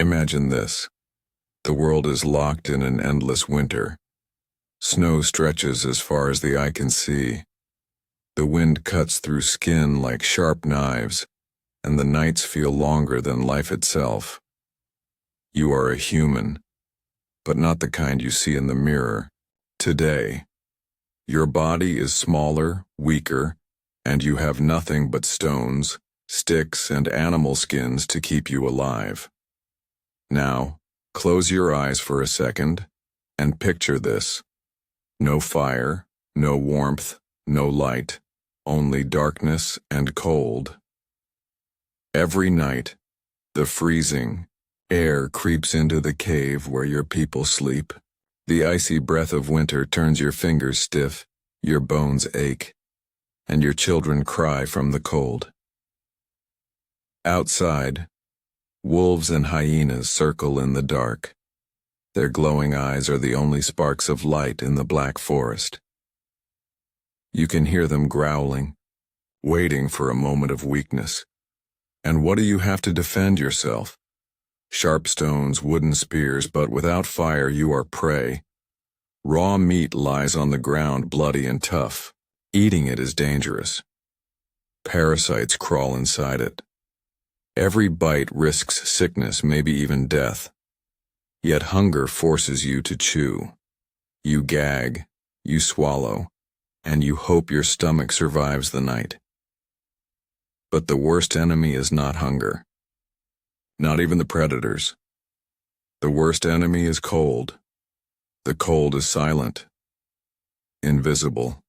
Imagine this. The world is locked in an endless winter. Snow stretches as far as the eye can see. The wind cuts through skin like sharp knives, and the nights feel longer than life itself. You are a human, but not the kind you see in the mirror. Today, your body is smaller, weaker, and you have nothing but stones, sticks, and animal skins to keep you alive. Now, close your eyes for a second and picture this. No fire, no warmth, no light, only darkness and cold. Every night, the freezing air creeps into the cave where your people sleep. The icy breath of winter turns your fingers stiff, your bones ache, and your children cry from the cold. Outside, wolves and hyenas circle in the dark. Their glowing eyes are the only sparks of light in the black forest. You can hear them growling, waiting for a moment of weakness. And what do you have to defend yourself? Sharp stones, wooden spears, but without fire you are prey. Raw meat lies on the ground, bloody and tough. Eating it is dangerous. Parasites crawl inside it. Every bite risks sickness, maybe even death. Yet hunger forces you to chew. You gag, you swallow, and you hope your stomach survives the night. But the worst enemy is not hunger. Not even the predators. The worst enemy is cold. The cold is silent, invisible.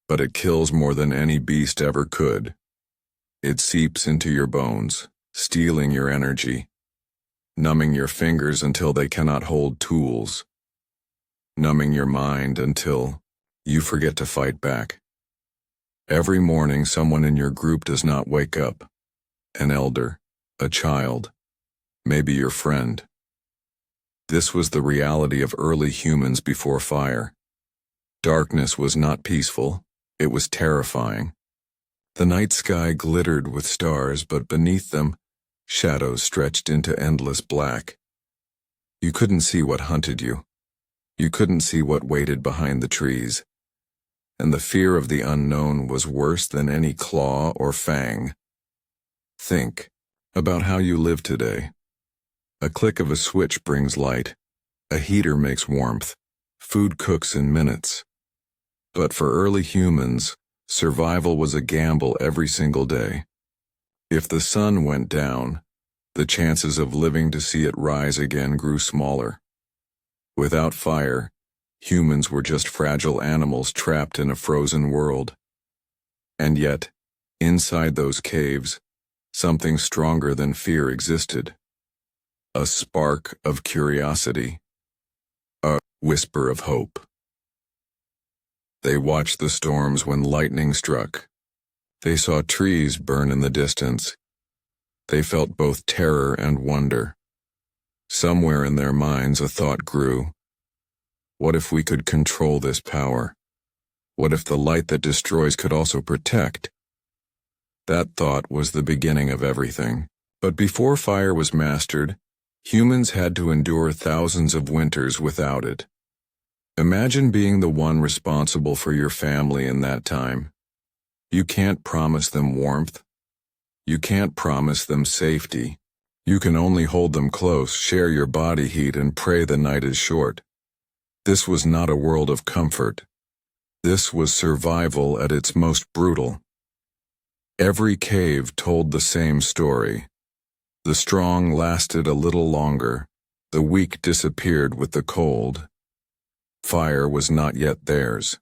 But it kills more than any beast ever could. It seeps into your bones, stealing your energy, numbing your fingers until they cannot hold tools, numbing your mind until you forget to fight back. Every morning someone in your group does not wake up. An elder, a child, maybe your friend. This was the reality of early humans before fire. Darkness was not peaceful, it was terrifying. The night sky glittered with stars, but beneath them, shadows stretched into endless black. You couldn't see what hunted you. You couldn't see what waited behind the trees. And the fear of the unknown was worse than any claw or fang. Think about how you live today. A click of a switch brings light. A heater makes warmth. Food cooks in minutes. But for early humans, survival was a gamble every single day. If the sun went down, the chances of living to see it rise again grew smaller. Without fire, humans were just fragile animals trapped in a frozen world. And yet, inside those caves, something stronger than fear existed. A spark of curiosity. A whisper of hope. They watched the storms when lightning struck. They saw trees burn in the distance. They felt both terror and wonder. Somewhere in their minds a thought grew. What if we could control this power? What if the light that destroys could also protect? That thought was the beginning of everything. But before fire was mastered, humans had to endure thousands of winters without it. Imagine being the one responsible for your family in that time. You can't promise them warmth. You can't promise them safety. You can only hold them close, share your body heat, and pray the night is short. This was not a world of comfort. This was survival at its most brutal. Every cave told the same story. The strong lasted a little longer. The weak disappeared with the cold. Fire was not yet theirs.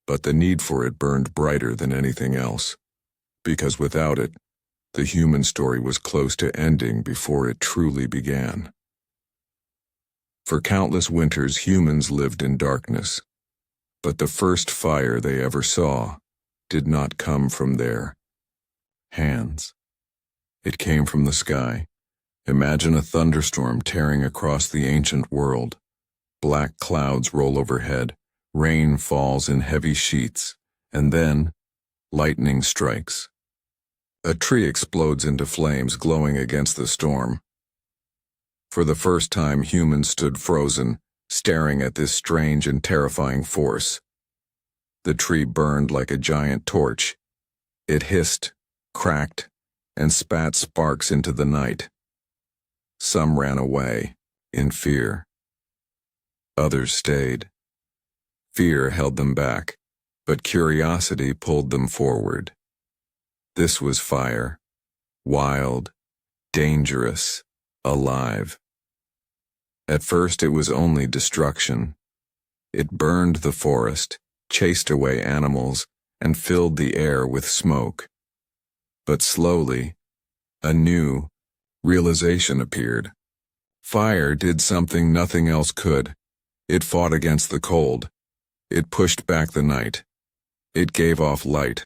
But the need for it burned brighter than anything else, because without it, the human story was close to ending before it truly began. For countless winters, humans lived in darkness, but the first fire they ever saw did not come from their hands. It came from the sky. Imagine a thunderstorm tearing across the ancient world. Black clouds roll overhead, rain falls in heavy sheets, and then lightning strikes. A tree explodes into flames glowing against the storm. For the first time, humans stood frozen, staring at this strange and terrifying force. The tree burned like a giant torch. It hissed, cracked, and spat sparks into the night. Some ran away, in fear. Others stayed. Fear held them back, but curiosity pulled them forward. This was fire, wild, dangerous, alive. At first it was only destruction. It burned the forest, chased away animals, and filled the air with smoke. But slowly, a new realization appeared. Fire did something nothing else could. It fought against the cold. It pushed back the night. It gave off light.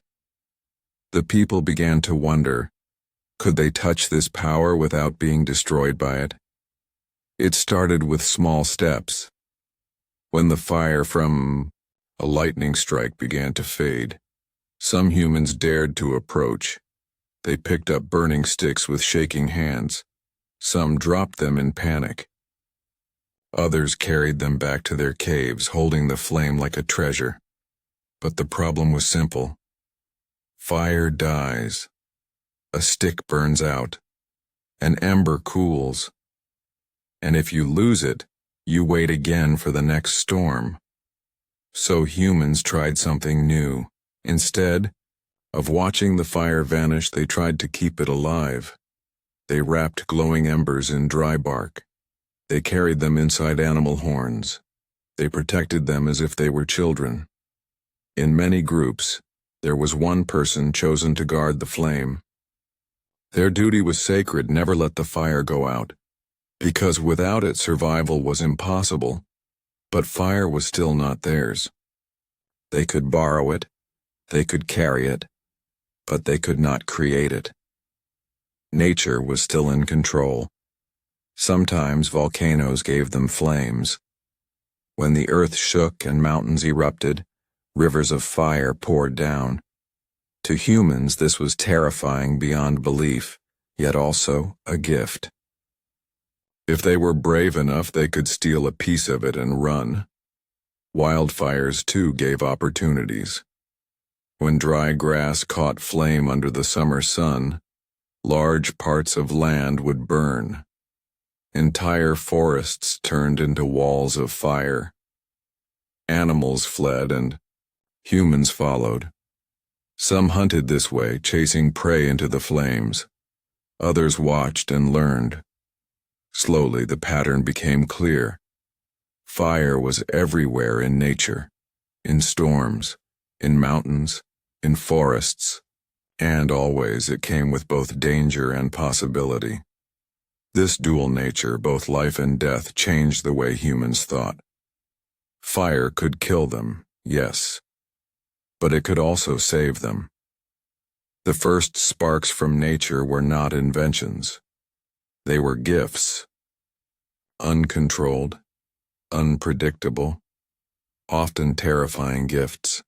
The people began to wonder, could they touch this power without being destroyed by it? It started with small steps. When the fire from a lightning strike began to fade, some humans dared to approach. They picked up burning sticks with shaking hands. Some dropped them in panic. Others carried them back to their caves, holding the flame like a treasure. But the problem was simple. Fire dies. A stick burns out. An ember cools. And if you lose it, you wait again for the next storm. So humans tried something new. Instead of watching the fire vanish, they tried to keep it alive. They wrapped glowing embers in dry bark. They carried them inside animal horns. They protected them as if they were children. In many groups, there was one person chosen to guard the flame. Their duty was sacred: never let the fire go out, because without it survival was impossible. But fire was still not theirs. They could borrow it, they could carry it, but they could not create it. Nature was still in control. Sometimes volcanoes gave them flames. When the earth shook and mountains erupted, rivers of fire poured down. To humans, this was terrifying beyond belief, yet also a gift. If they were brave enough, they could steal a piece of it and run. Wildfires, too, gave opportunities. When dry grass caught flame under the summer sun, large parts of land would burn. Entire forests turned into walls of fire. Animals fled and humans followed. Some hunted this way, chasing prey into the flames. Others watched and learned. Slowly, the pattern became clear. Fire was everywhere in nature, in storms, in mountains, in forests, and always it came with both danger and possibility. This dual nature, both life and death, changed the way humans thought. Fire could kill them, yes, but it could also save them. The first sparks from nature were not inventions. They were gifts. Uncontrolled, unpredictable, often terrifying gifts.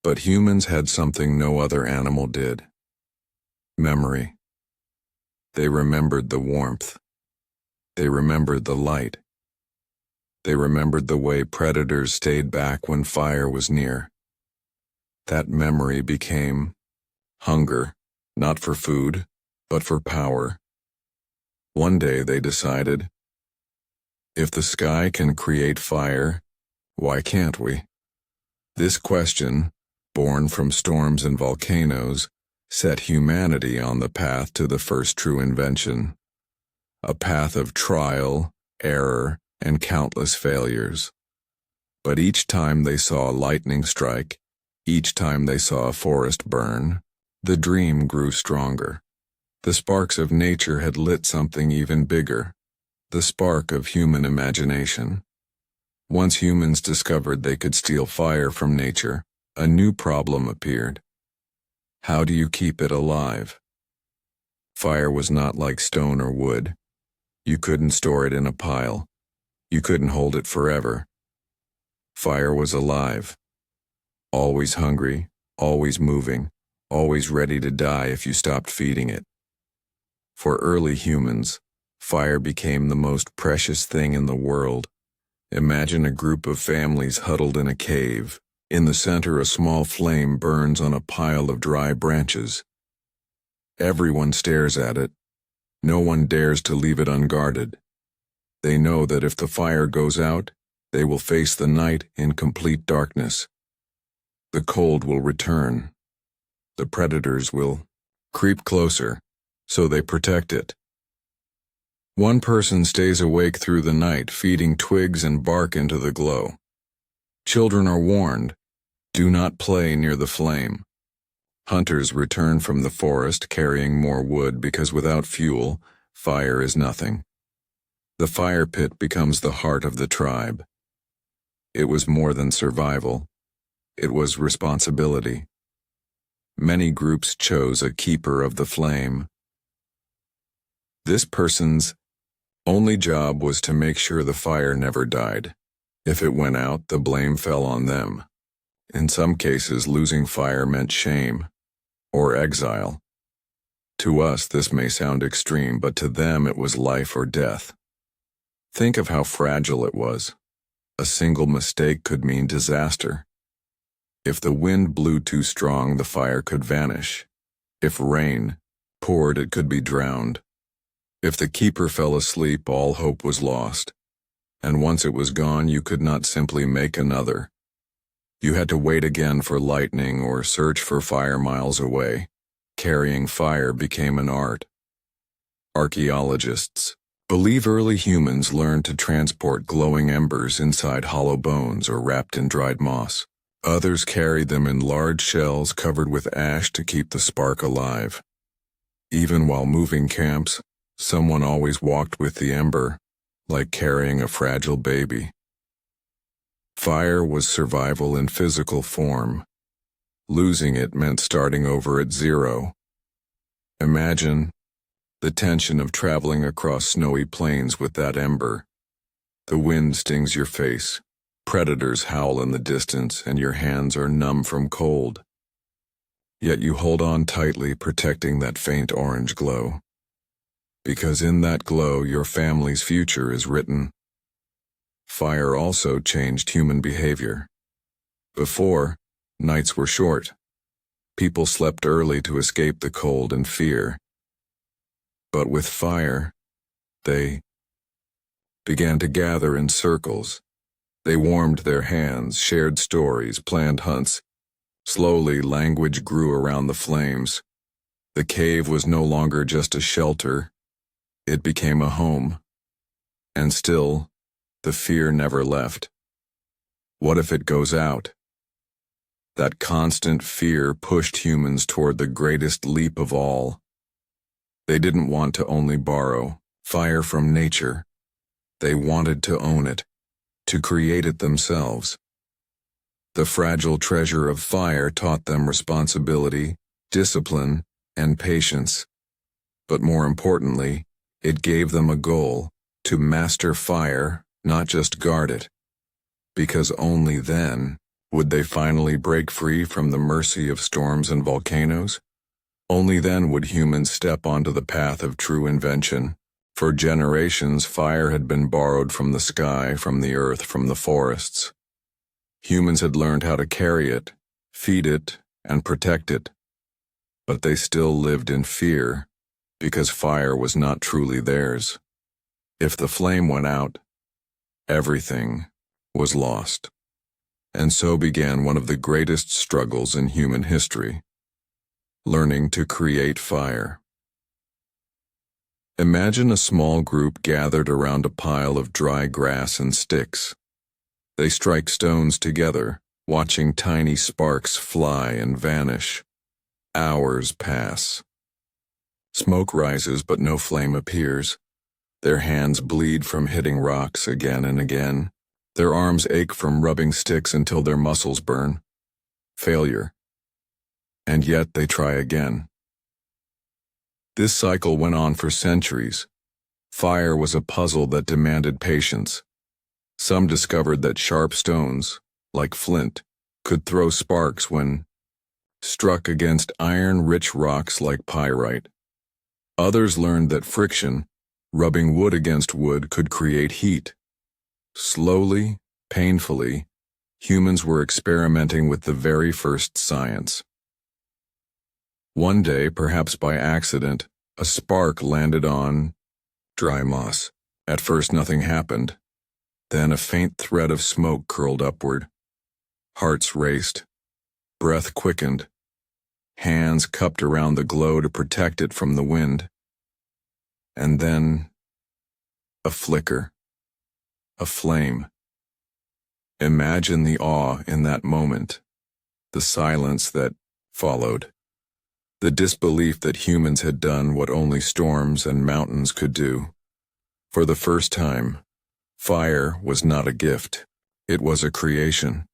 But humans had something no other animal did: memory. They remembered the warmth. They remembered the light. They remembered the way predators stayed back when fire was near. That memory became hunger, not for food, but for power. One day they decided, if the sky can create fire, why can't we? This question, born from storms and volcanoes, set humanity on the path to the first true invention, a path of trial, error, and countless failures. But each time they saw a lightning strike, each time they saw a forest burn, the dream grew stronger. The sparks of nature had lit something even bigger, the spark of human imagination. Once humans discovered they could steal fire from nature, a new problem appeared. How do you keep it alive? Fire was not like stone or wood. You couldn't store it in a pile. You couldn't hold it forever. Fire was alive, always hungry, always moving, always ready to die if you stopped feeding it. For early humans, fire became the most precious thing in the world. Imagine a group of families huddled in a cave. In the center, a small flame burns on a pile of dry branches. Everyone stares at it. No one dares to leave it unguarded. They know that if the fire goes out, they will face the night in complete darkness. The cold will return. The predators will creep closer, so they protect it. One person stays awake through the night, feeding twigs and bark into the glow. Children are warned, do not play near the flame. Hunters return from the forest carrying more wood because without fuel, fire is nothing. The fire pit becomes the heart of the tribe. It was more than survival. It was responsibility. Many groups chose a keeper of the flame. This person's only job was to make sure the fire never died. If it went out, the blame fell on them. In some cases, losing fire meant shame or exile. To us, this may sound extreme, but to them it was life or death. Think of how fragile it was. A single mistake could mean disaster. If the wind blew too strong, the fire could vanish. If rain poured, it could be drowned. If the keeper fell asleep, all hope was lost. And once it was gone, you could not simply make another. You had to wait again for lightning or search for fire miles away. Carrying fire became an art. Archaeologists believe early humans learned to transport glowing embers inside hollow bones or wrapped in dried moss. Others carried them in large shells covered with ash to keep the spark alive. Even while moving camps, someone always walked with the ember, like carrying a fragile baby. Fire was survival in physical form. Losing it meant starting over at zero. Imagine the tension of traveling across snowy plains with that ember. The wind stings your face, predators howl in the distance, and your hands are numb from cold. Yet you hold on tightly, protecting that faint orange glow. Because in that glow, your family's future is written. Fire also changed human behavior. Before, nights were short. People slept early to escape the cold and fear. But with fire, they began to gather in circles. They warmed their hands, shared stories, planned hunts. Slowly, language grew around the flames. The cave was no longer just a shelter. It became a home. And still, the fear never left. What if it goes out? That constant fear pushed humans toward the greatest leap of all. They didn't want to only borrow fire from nature. They wanted to own it, to create it themselves. The fragile treasure of fire taught them responsibility, discipline, and patience. But more importantly, it gave them a goal: to master fire, not just guard it. Because only then would they finally break free from the mercy of storms and volcanoes. Only then would humans step onto the path of true invention. For generations, fire had been borrowed from the sky, from the earth, from the forests. Humans had learned how to carry it, feed it, and protect it. But they still lived in fear, because fire was not truly theirs. If the flame went out, everything was lost. And so began one of the greatest struggles in human history: learning to create fire. Imagine a small group gathered around a pile of dry grass and sticks. They strike stones together, watching tiny sparks fly and vanish. Hours pass. Smoke rises, but no flame appears. Their hands bleed from hitting rocks again and again. Their arms ache from rubbing sticks until their muscles burn. Failure. And yet they try again. This cycle went on for centuries. Fire was a puzzle that demanded patience. Some discovered that sharp stones, like flint, could throw sparks when struck against iron-rich rocks like pyrite. Others learned that friction, rubbing wood against wood, could create heat. Slowly, painfully, humans were experimenting with the very first science. One day, perhaps by accident, a spark landed on dry moss. At first nothing happened. Then a faint thread of smoke curled upward. Hearts raced. Breath quickened. Hands cupped around the glow to protect it from the wind. And then, a flicker. A flame. Imagine the awe in that moment. The silence that followed. The disbelief that humans had done what only storms and mountains could do. For the first time, fire was not a gift. It was a creation.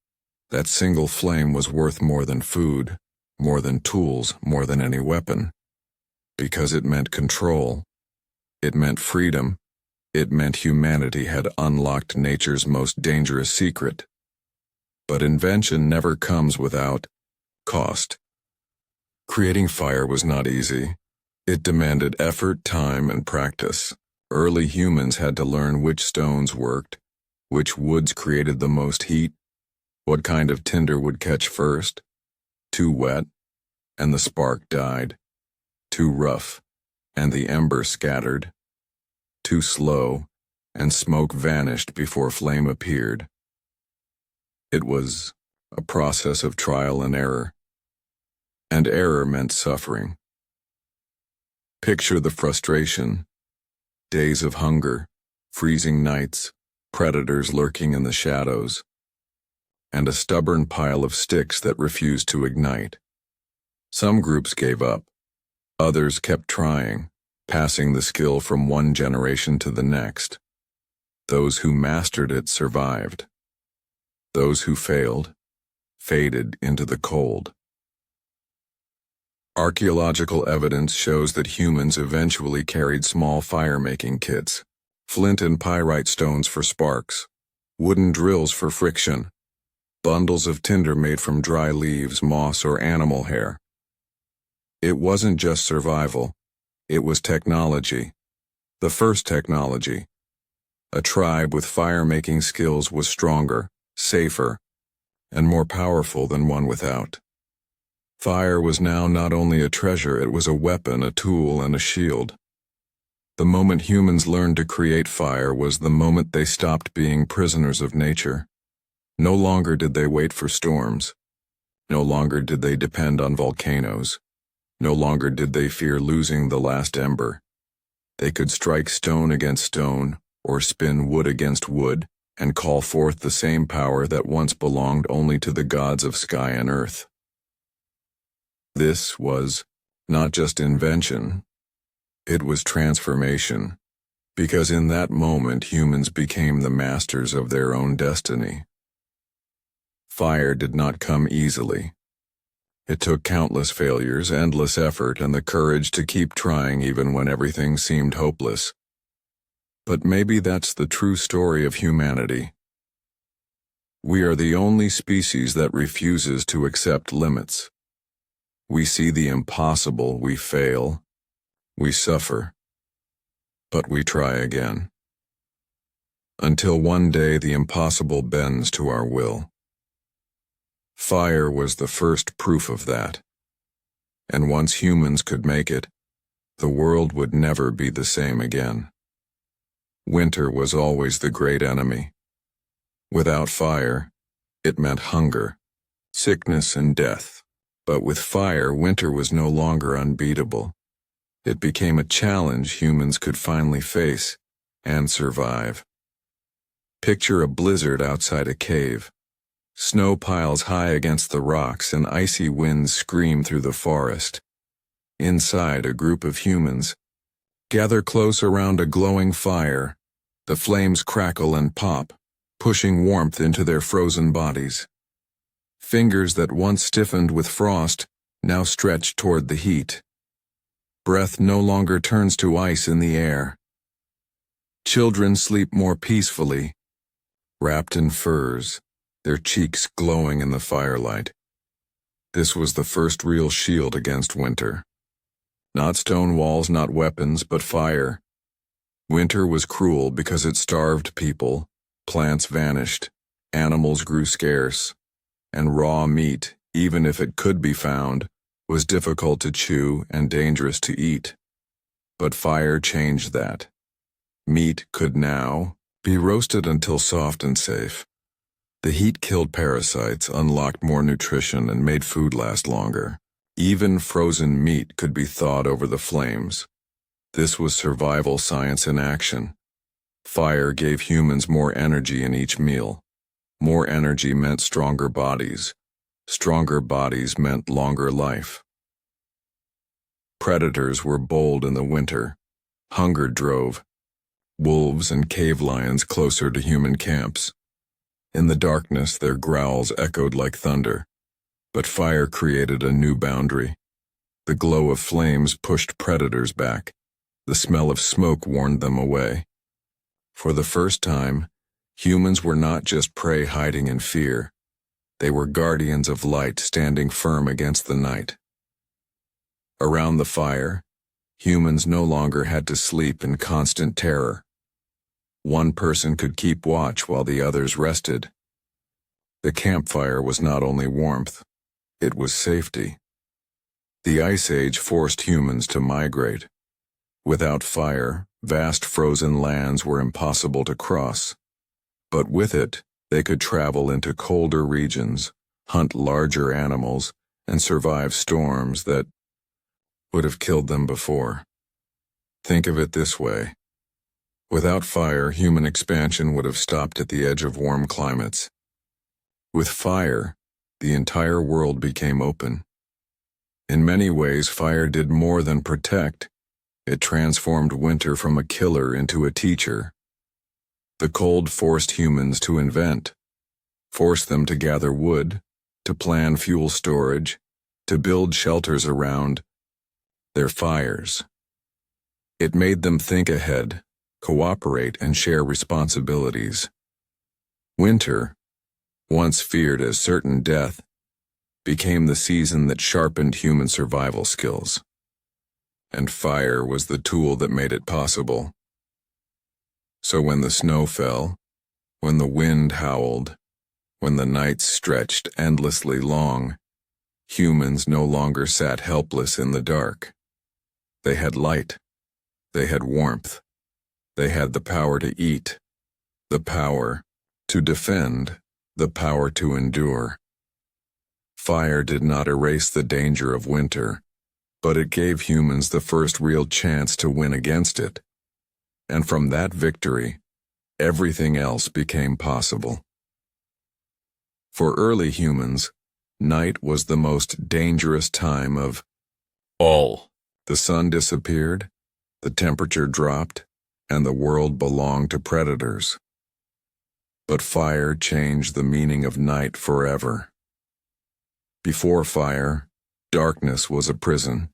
That single flame was worth more than food, more than tools, more than any weapon. Because it meant control. It meant freedom. It meant humanity had unlocked nature's most dangerous secret. But invention never comes without cost. Creating fire was not easy. It demanded effort, time, and practice. Early humans had to learn which stones worked, which woods created the most heat, what kind of tinder would catch first. Too wet, and the spark died. Too rough, and the ember scattered. Too slow, and smoke vanished before flame appeared. It was a process of trial and error. And error meant suffering. Picture the frustration. Days of hunger, freezing nights, predators lurking in the shadows, and a stubborn pile of sticks that refused to ignite. Some groups gave up. Others kept trying, passing the skill from one generation to the next. Those who mastered it survived. Those who failed, faded into the cold. Archaeological evidence shows that humans eventually carried small fire-making kits, flint and pyrite stones for sparks, wooden drills for friction, bundles of tinder made from dry leaves, moss, or animal hair. It wasn't just survival, it was technology. The first technology. A tribe with fire-making skills was stronger, safer, and more powerful than one without. Fire was now not only a treasure, it was a weapon, a tool, and a shield. The moment humans learned to create fire was the moment they stopped being prisoners of nature. No longer did they wait for storms. No longer did they depend on volcanoes. No longer did they fear losing the last ember. They could strike stone against stone, or spin wood against wood, and call forth the same power that once belonged only to the gods of sky and earth. This was not just invention, it was transformation, because in that moment humans became the masters of their own destiny. Fire did not come easily. It took countless failures, endless effort, and the courage to keep trying even when everything seemed hopeless. But maybe that's the true story of humanity. We are the only species that refuses to accept limits. We see the impossible, we fail, we suffer, but we try again. Until one day the impossible bends to our will. Fire was the first proof of that, and once humans could make it, the world would never be the same again. Winter was always the great enemy. Without fire, it meant hunger, sickness, and death. But with fire, winter was no longer unbeatable. It became a challenge humans could finally face and survive. Picture a blizzard outside a cave. Snow piles high against the rocks and icy winds scream through the forest. Inside, a group of humans gather close around a glowing fire. The flames crackle and pop, pushing warmth into their frozen bodies. Fingers that once stiffened with frost now stretch toward the heat. Breath no longer turns to ice in the air. Children sleep more peacefully, wrapped in furs, their cheeks glowing in the firelight. This was the first real shield against winter. Not stone walls, not weapons, but fire. Winter was cruel because it starved people, plants vanished, animals grew scarce, and raw meat, even if it could be found, was difficult to chew and dangerous to eat. But fire changed that. Meat could now be roasted until soft and safe. The heat killed parasites, unlocked more nutrition, and made food last longer. Even frozen meat could be thawed over the flames. This was survival science in action. Fire gave humans more energy in each meal. More energy meant stronger bodies. Stronger bodies meant longer life. Predators were bold in the winter. Hunger drove wolves and cave lions closer to human camps. In the darkness, their growls echoed like thunder. But fire created a new boundary. The glow of flames pushed predators back. The smell of smoke warned them away. For the first time, humans were not just prey hiding in fear. They were guardians of light standing firm against the night. Around the fire, humans no longer had to sleep in constant terror. One person could keep watch while the others rested. The campfire was not only warmth, it was safety. The Ice Age forced humans to migrate. Without fire, vast frozen lands were impossible to cross. But with it, they could travel into colder regions, hunt larger animals, and survive storms that would have killed them before. Think of it this way. Without fire, human expansion would have stopped at the edge of warm climates. With fire, the entire world became open. In many ways, fire did more than protect. It transformed winter from a killer into a teacher. The cold forced humans to invent, forced them to gather wood, to plan fuel storage, to build shelters around their fires. It made them think ahead, cooperate, and share responsibilities. Winter, once feared as certain death, became the season that sharpened human survival skills. And fire was the tool that made it possible. So when the snow fell, when the wind howled, when the nights stretched endlessly long, humans no longer sat helpless in the dark. They had light. They had warmth. They had the power to eat, the power to defend, the power to endure. Fire did not erase the danger of winter, but it gave humans the first real chance to win against it. And from that victory, everything else became possible. For early humans, night was the most dangerous time of all. The sun disappeared, the temperature dropped, and the world belonged to predators. But fire changed the meaning of night forever. Before fire, darkness was a prison.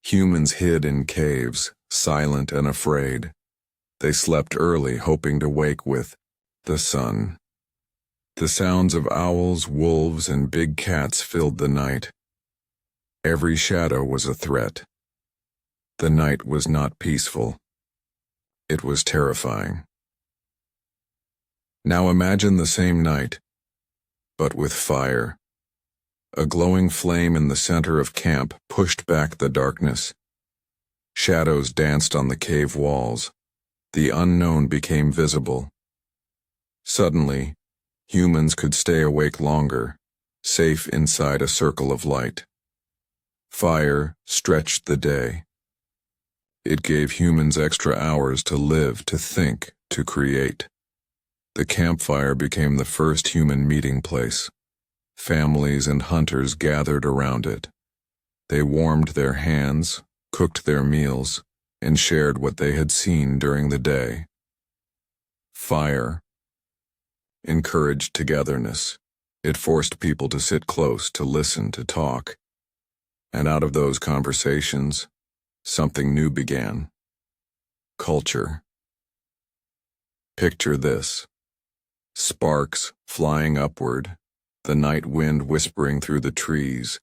Humans hid in caves, silent and afraid. They slept early, hoping to wake with the sun. The sounds of owls, wolves, and big cats filled the night. Every shadow was a threat. The night was not peaceful. It was terrifying. Now imagine the same night, but with fire. A glowing flame in the center of camp pushed back the darkness. Shadows danced on the cave walls. The unknown became visible. Suddenly, humans could stay awake longer, safe inside a circle of light. Fire stretched the day. It gave humans extra hours to live, to think, to create. The campfire became the first human meeting place. Families and hunters gathered around it. They warmed their hands, cooked their meals, and shared what they had seen during the day. Fire encouraged togetherness. It forced people to sit close, to listen, to talk. And out of those conversations, something new began. Culture. Picture this. Sparks flying upward, the night wind whispering through the trees,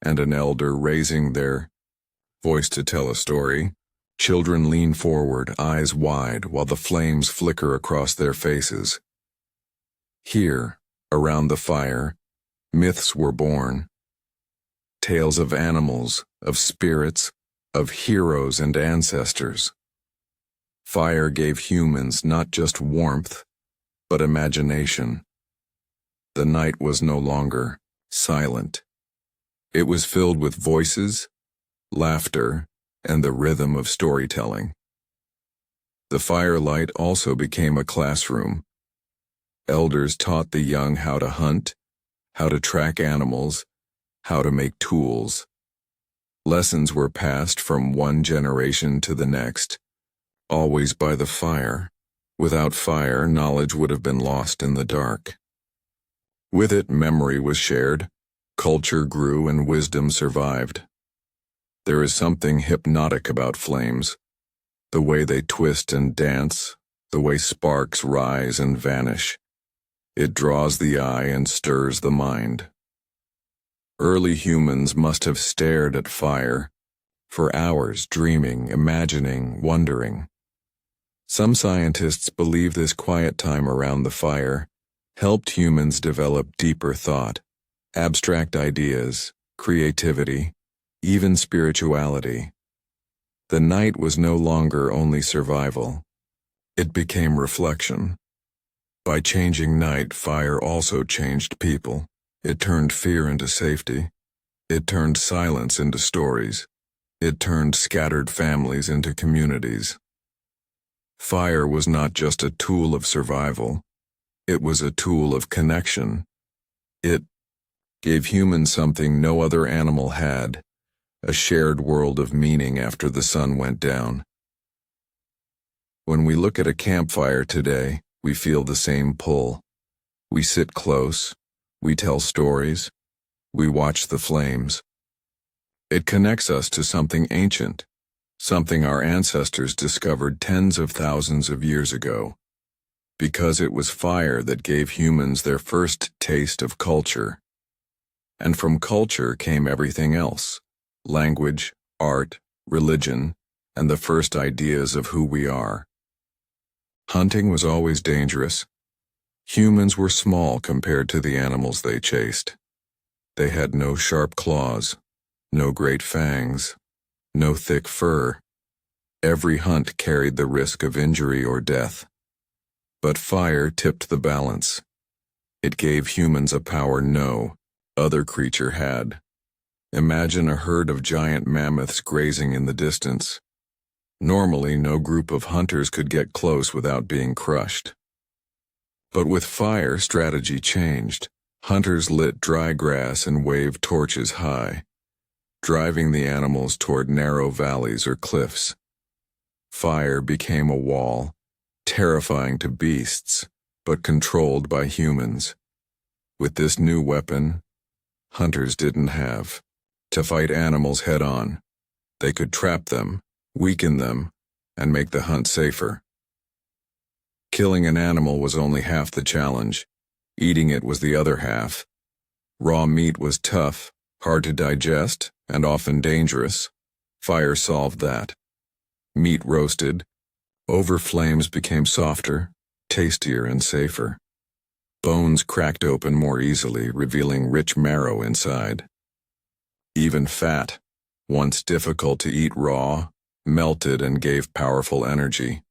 and an elder raising their voice to tell a story. Children lean forward, eyes wide, while the flames flicker across their faces. Here, around the fire, myths were born. Tales of animals, of spirits, of heroes and ancestors. Fire gave humans not just warmth, but imagination. The night was no longer silent. It was filled with voices, laughter, and the rhythm of storytelling. The firelight also became a classroom. Elders taught the young how to hunt, how to track animals, how to make tools. Lessons were passed from one generation to the next, always by the fire. Without fire, knowledge would have been lost in the dark. With it, memory was shared, culture grew, and wisdom survived. There is something hypnotic about flames, the way they twist and dance, the way sparks rise and vanish. It draws the eye and stirs the mind. Early humans must have stared at fire for hours, dreaming, imagining, wondering. Some scientists believe this quiet time around the fire helped humans develop deeper thought, abstract ideas, creativity, even spirituality. The night was no longer only survival. It became reflection. By changing night, fire also changed people. It turned fear into safety. It turned silence into stories. It turned scattered families into communities. Fire was not just a tool of survival. It was a tool of connection. It gave humans something no other animal had, a shared world of meaning after the sun went down. When we look at a campfire today, we feel the same pull. We sit close, we tell stories, we watch the flames. It connects us to something ancient, something our ancestors discovered tens of thousands of years ago, because it was fire that gave humans their first taste of culture. And from culture came everything else: language, art, religion, and the first ideas of who we are. Hunting was always dangerous. Humans were small compared to the animals they chased. They had no sharp claws, no great fangs, no thick fur. Every hunt carried the risk of injury or death. But fire tipped the balance. It gave humans a power no other creature had. Imagine a herd of giant mammoths grazing in the distance. Normally, no group of hunters could get close without being crushed. But with fire, strategy changed. Hunters lit dry grass and waved torches high, driving the animals toward narrow valleys or cliffs. Fire became a wall, terrifying to beasts, but controlled by humans. With this new weapon, hunters didn't have to fight animals head-on. They could trap them, weaken them, and make the hunt safer. Killing an animal was only half the challenge. Eating it was the other half. Raw meat was tough, hard to digest, and often dangerous. Fire solved that. Meat roasted, over flames became softer, tastier, and safer. Bones cracked open more easily, revealing rich marrow inside. Even fat, once difficult to eat raw, melted and gave powerful energy.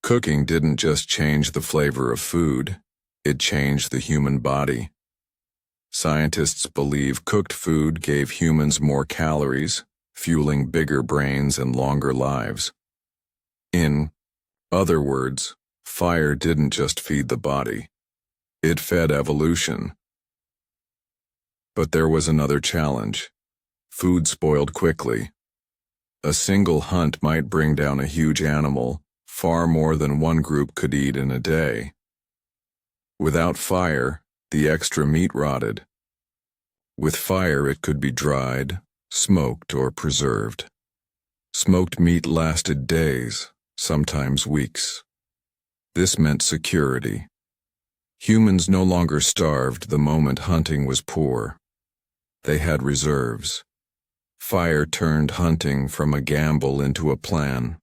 Cooking didn't just change the flavor of food, it changed the human body. Scientists believe cooked food gave humans more calories, fueling bigger brains and longer lives. In other words, fire didn't just feed the body, it fed evolution. But there was another challenge. Food spoiled quickly. A single hunt might bring down a huge animal, far more than one group could eat in a day. Without fire, the extra meat rotted. With fire, it could be dried, smoked, or preserved. Smoked meat lasted days, sometimes weeks. This meant security. Humans no longer starved the moment hunting was poor. They had reserves. Fire turned hunting from a gamble into a plan.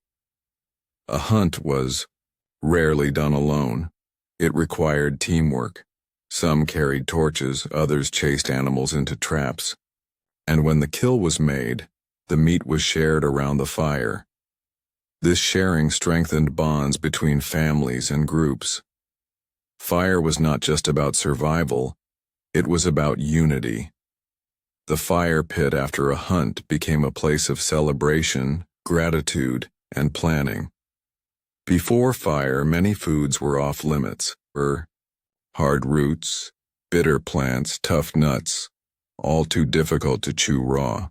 A hunt was rarely done alone. It required teamwork. Some carried torches, others chased animals into traps. And when the kill was made, the meat was shared around the fire. This sharing strengthened bonds between families and groups. Fire was not just about survival, it was about unity. The fire pit after a hunt became a place of celebration, gratitude, and planning. Before fire, many foods were off limits, hard roots, bitter plants, tough nuts, all too difficult to chew raw.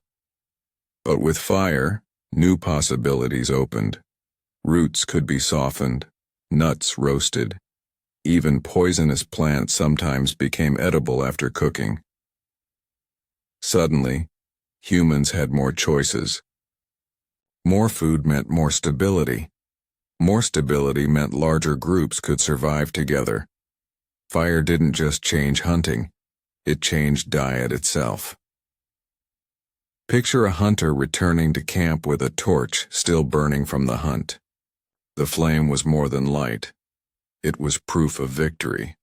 But with fire, new possibilities opened. Roots could be softened, nuts roasted. Even poisonous plants sometimes became edible after cooking. Suddenly, humans had more choices. More food meant more stability. More stability meant larger groups could survive together. Fire didn't just change hunting, it changed diet itself. Picture a hunter returning to camp with a torch still burning from the hunt. The flame was more than light. It was proof of victory.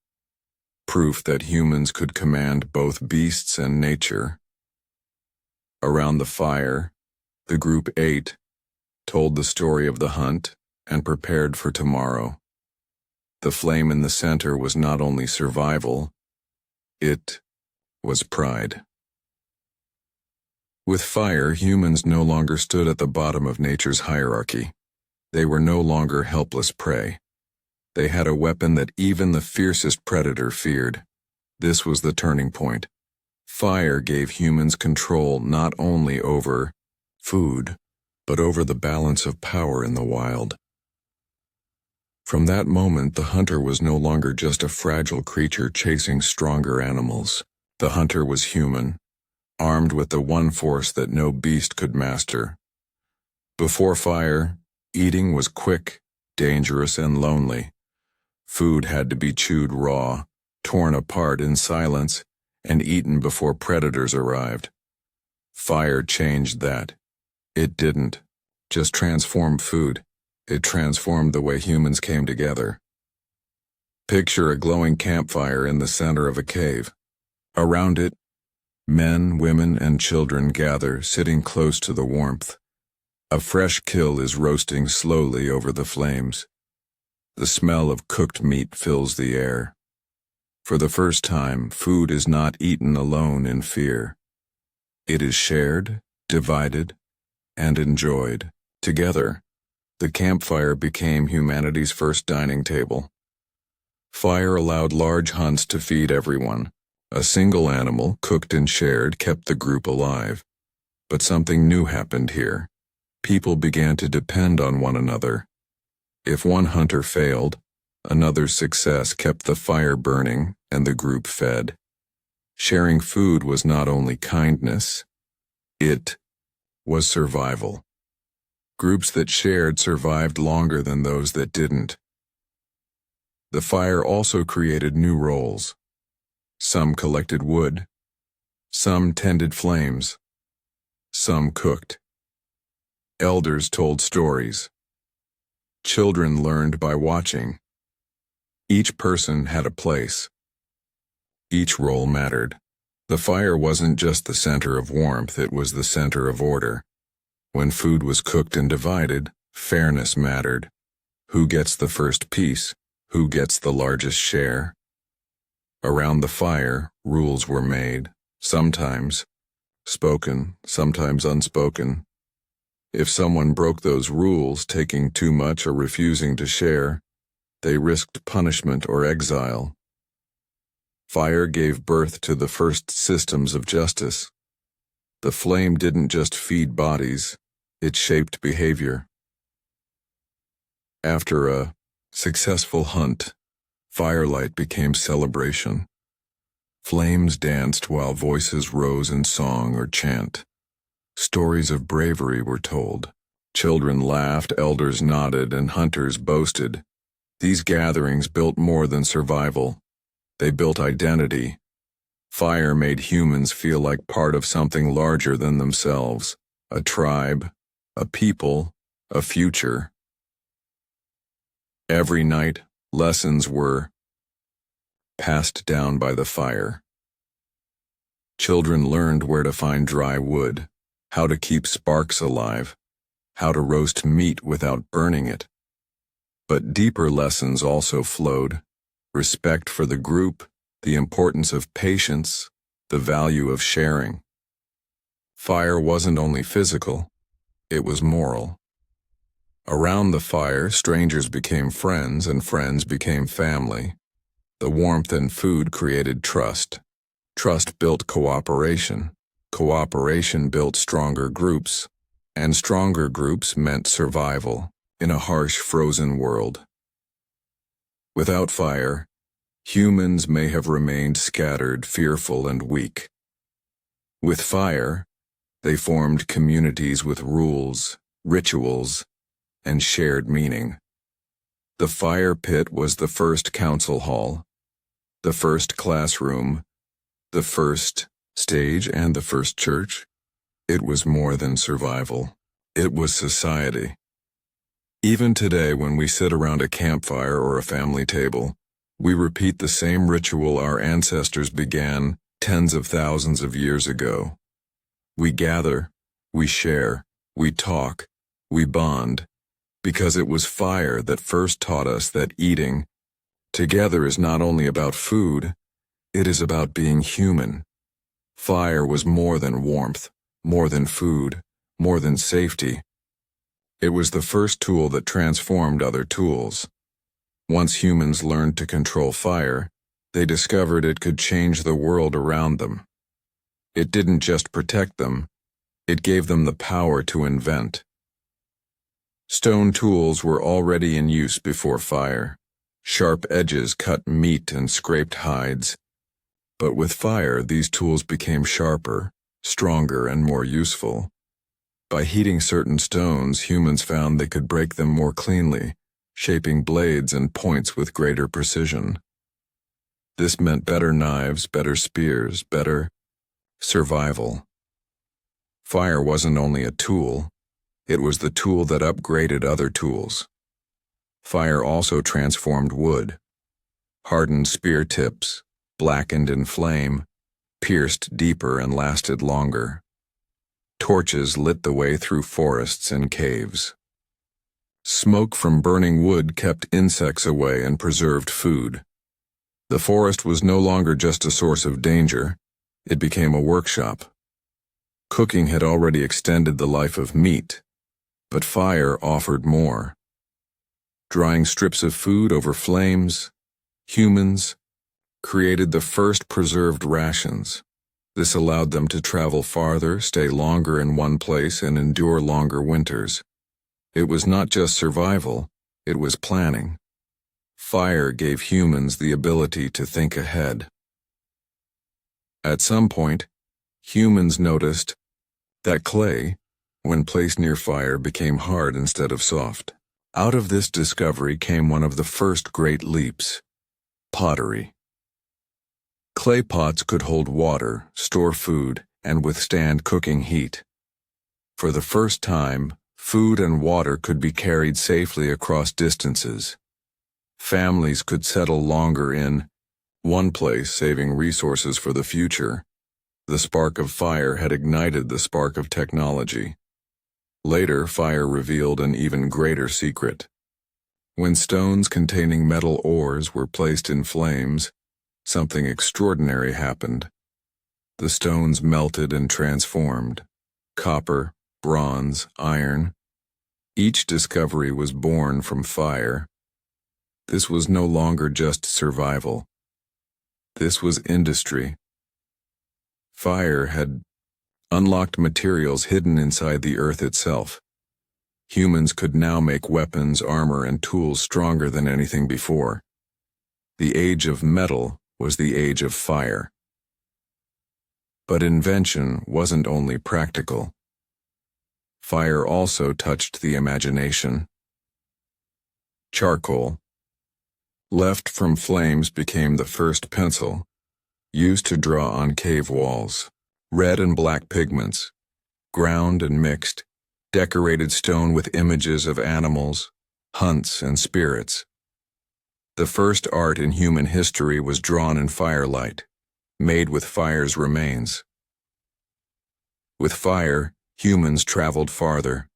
Proof that humans could command both beasts and nature. Around the fire, the group ate, told the story of the hunt, and prepared for tomorrow. The flame in the center was not only survival, it was pride. With fire, humans no longer stood at the bottom of nature's hierarchy. They were no longer helpless prey. They had a weapon that even the fiercest predator feared. This was the turning point. Fire gave humans control not only over food, but over the balance of power in the wild. From that moment, the hunter was no longer just a fragile creature chasing stronger animals. The hunter was human, armed with the one force that no beast could master. Before fire, eating was quick, dangerous, and lonely. Food had to be chewed raw, torn apart in silence, and eaten before predators arrived. Fire changed that. It didn't just transform food, it transformed the way humans came together. Picture a glowing campfire in the center of a cave. Around it, men, women, and children gather, sitting close to the warmth. A fresh kill is roasting slowly over the flames. The smell of cooked meat fills the air. For the first time, food is not eaten alone in fear. It is shared, divided, and enjoyed. Together, the campfire became humanity's first dining table. Fire allowed large hunts to feed everyone. A single animal, cooked and shared, kept the group alive. But something new happened here. People began to depend on one another. If one hunter failed, another's success kept the fire burning and the group fed. Sharing food was not only kindness, it was survival. Groups that shared survived longer than those that didn't. The fire also created new roles. Some collected wood, some tended flames, some cooked. Elders told stories. Children learned by watching. Each person had a place. Each role mattered. The fire wasn't just the center of warmth, it was the center of order. When food was cooked and divided, fairness mattered. Who gets the first piece? Who gets the largest share? Around the fire, rules were made, sometimes spoken, sometimes unspoken. If someone broke those rules, taking too much or refusing to share, they risked punishment or exile. Fire gave birth to the first systems of justice. The flame didn't just feed bodies, it shaped behavior. After a successful hunt, firelight became celebration. Flames danced while voices rose in song or chant. Stories of bravery were told. Children laughed, elders nodded, and hunters boasted. These gatherings built more than survival. They built identity. Fire made humans feel like part of something larger than themselves, a tribe, a people, a future. Every night, lessons were passed down by the fire. Children learned where to find dry wood, how to keep sparks alive, how to roast meat without burning it. But deeper lessons also flowed: respect for the group, the importance of patience, the value of sharing. Fire wasn't only physical, it was moral. Around the fire, strangers became friends and friends became family. The warmth and food created trust. Trust built cooperation. Cooperation built stronger groups. And stronger groups meant survival in a harsh, frozen world. Without fire, humans may have remained scattered, fearful, and weak. With fire, they formed communities with rules, rituals, and shared meaning. The fire pit was the first council hall, the first classroom, the first stage, and the first church. It was more than survival. It was society. Even today, when we sit around a campfire or a family table, we repeat the same ritual our ancestors began tens of thousands of years ago. We gather, we share, we talk, we bond, because it was fire that first taught us that eating together is not only about food, it is about being human. Fire was more than warmth, more than food, more than safety. It was the first tool that transformed other tools. Once humans learned to control fire, they discovered it could change the world around them. It didn't just protect them, it gave them the power to invent. Stone tools were already in use before fire. Sharp edges cut meat and scraped hides. But with fire, these tools became sharper, stronger, and more useful. By heating certain stones, humans found they could break them more cleanly, shaping blades and points with greater precision. This meant better knives, better spears, better survival. Fire wasn't only a tool, it was the tool that upgraded other tools. Fire also transformed wood. Hardened spear tips, blackened in flame, pierced deeper and lasted longer. Torches lit the way through forests and caves. Smoke from burning wood kept insects away and preserved food. The forest was no longer just a source of danger, it became a workshop. Cooking had already extended the life of meat, but fire offered more. Drying strips of food over flames, humans created the first preserved rations. This allowed them to travel farther, stay longer in one place, and endure longer winters. It was not just survival, it was planning. Fire gave humans the ability to think ahead. At some point, humans noticed that clay, when placed near fire, became hard instead of soft. Out of this discovery came one of the first great leaps: pottery. Clay pots could hold water, store food, and withstand cooking heat. For the first time, food and water could be carried safely across distances. Families could settle longer in one place, saving resources for the future. The spark of fire had ignited the spark of technology. Later, fire revealed an even greater secret. When stones containing metal ores were placed in flames, something extraordinary happened. The stones melted and transformed. Copper, bronze, iron. Each discovery was born from fire. This was no longer just survival. This was industry. Fire had unlocked materials hidden inside the earth itself. Humans could now make weapons, armor, and tools stronger than anything before. The age of metal was the age of fire. But invention wasn't only practical. Fire also touched the imagination. Charcoal, left from flames, became the first pencil. used to draw on cave walls. Red and black pigments, ground and mixed, decorated stone with images of animals, hunts, and spirits. The first art in human history was drawn in firelight, made with fire's remains. With fire, humans traveled farther.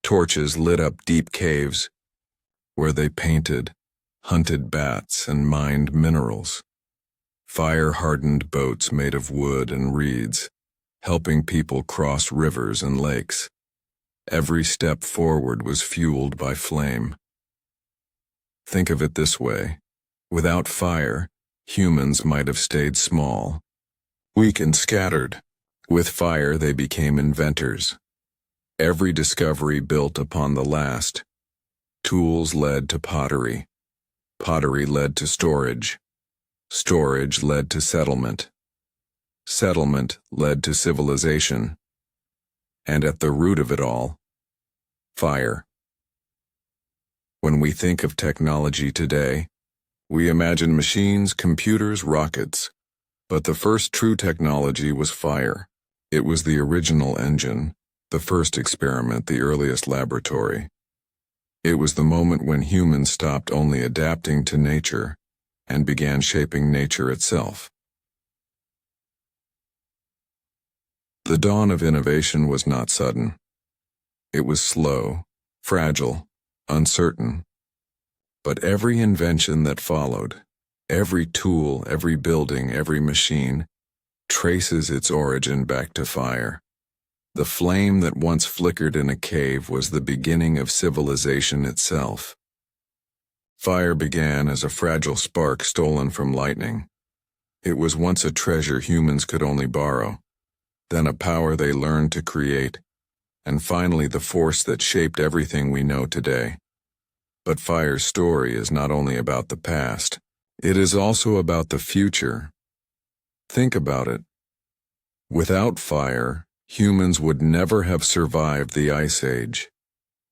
Torches lit up deep caves, where they painted, hunted bats, and mined minerals. Fire-hardened boats made of wood and reeds, helping people cross rivers and lakes. Every step forward was fueled by flame. Think of it this way. Without fire, humans might have stayed small, weak and scattered. With fire, they became inventors. Every discovery built upon the last. Tools led to pottery. Pottery led to storage. Storage led to settlement. Settlement led to civilization. And at the root of it all, fire. When we think of technology today, we imagine machines, computers, rockets. But the first true technology was fire. It was the original engine, the first experiment, the earliest laboratory. It was the moment when humans stopped only adapting to nature and began shaping nature itself. The dawn of innovation was not sudden. It was slow, fragile, uncertain. But every invention that followed, every tool, every building, every machine, traces its origin back to fire. The flame that once flickered in a cave was the beginning of civilization itself. Fire began as a fragile spark stolen from lightning. It was once a treasure humans could only borrow, then a power they learned to create, and finally the force that shaped everything we know today. But fire's story is not only about the past, it is also about the future. Think about it. Without fire, humans would never have survived the Ice Age.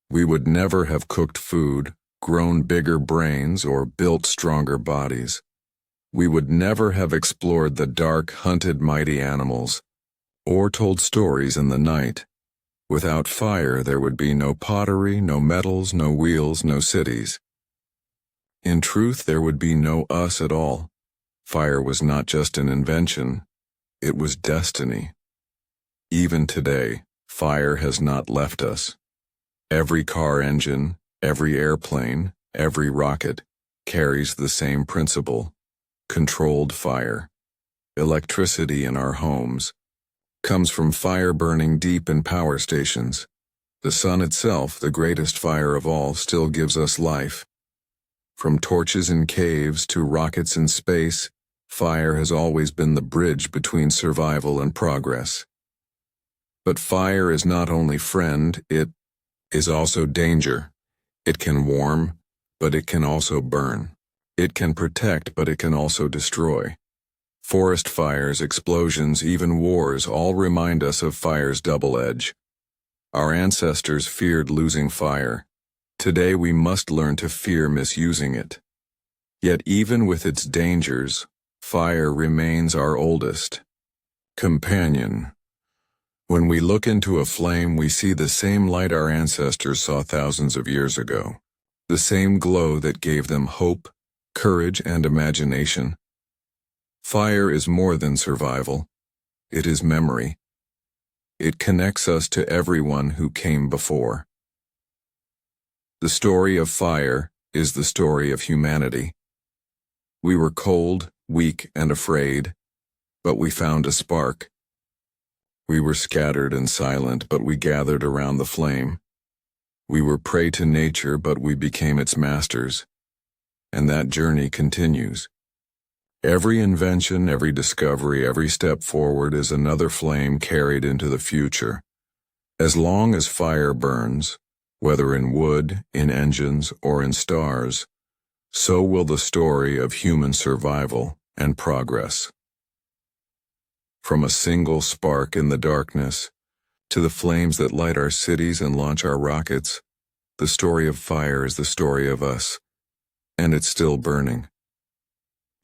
We would never have cooked food, grown bigger brains, or built stronger bodies. We would never have explored the dark, hunted mighty animals, or told stories in the night. Without fire, there would be no pottery, no metals, no wheels, no cities. In truth, there would be no us at all. Fire was not just an invention, it was destiny. Even today, fire has not left us. Every car engine, every airplane, every rocket carries the same principle: controlled fire. Electricity in our homes comes from fire burning deep in power stations. The sun itself, the greatest fire of all, still gives us life. From torches in caves to rockets in space, fire has always been the bridge between survival and progress. But fire is not only friend, it is also danger. It can warm, but it can also burn. It can protect, but it can also destroy. Forest fires, explosions, even wars all remind us of fire's double edge. Our ancestors feared losing fire. Today we must learn to fear misusing it. Yet even with its dangers, fire remains our oldest companion. When we look into a flame, we see the same light our ancestors saw thousands of years ago. The same glow that gave them hope, courage, and imagination. Fire is more than survival. It is memory. It connects us to everyone who came before. The story of fire is the story of humanity. We were cold, weak, and afraid, but we found a spark. We were scattered and silent, but we gathered around the flame. We were prey to nature, but we became its masters. And that journey continues. Every invention, every discovery, every step forward is another flame carried into the future. As long as fire burns, whether in wood, in engines, or in stars, so will the story of human survival and progress. From a single spark in the darkness, to the flames that light our cities and launch our rockets, the story of fire is the story of us, and it's still burning.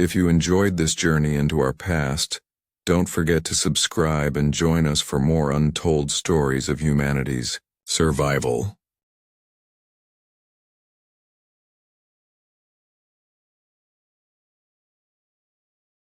If you enjoyed this journey into our past, don't forget to subscribe and join us for more untold stories of humanity's survival.